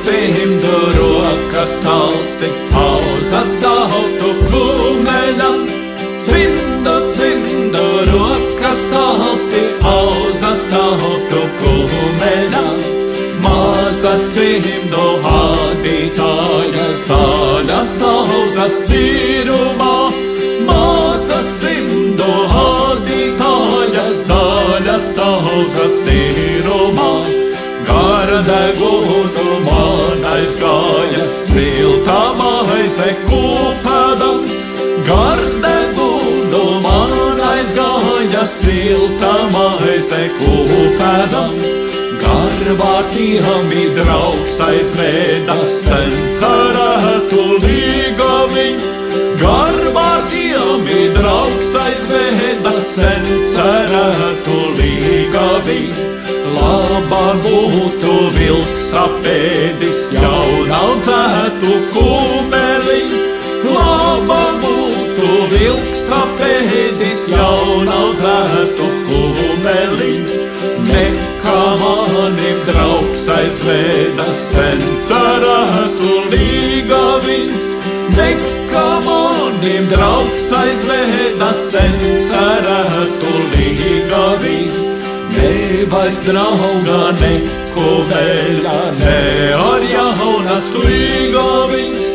cimdu rokas salsti, auzas tautu kumeļam. Cimdu, cimdu rokas salsti, auzas tautu kumeļam. Maza cimdu vadītāja, zaļas auzas tīrumā. Maza cimdu vadītāja, zaļas auzas tīrumā. Gardegūtu man aizgāja, siltā maize kūpēdam. Gardegūtu man aizgāja, siltā maize kūpēdam. Garbātiem ir draugs aizveda, sen cerētu līgaviņ. Garbātiem ir draugs aizveda, sen cerētu līgaviņ. Labāk būtu vilks apēdis jaunaudzētu kumeli. Labāk būtu vilks apēdis jaunaudzētu kumeli. Nekā manim draugs aizveda, sen cerētu līgaviņ. Nekā manim draugs aizveda, sen cerētu līgaviņ. Nebaiz drauga, ne kuveļa, ne ar jaunas līgaviņas.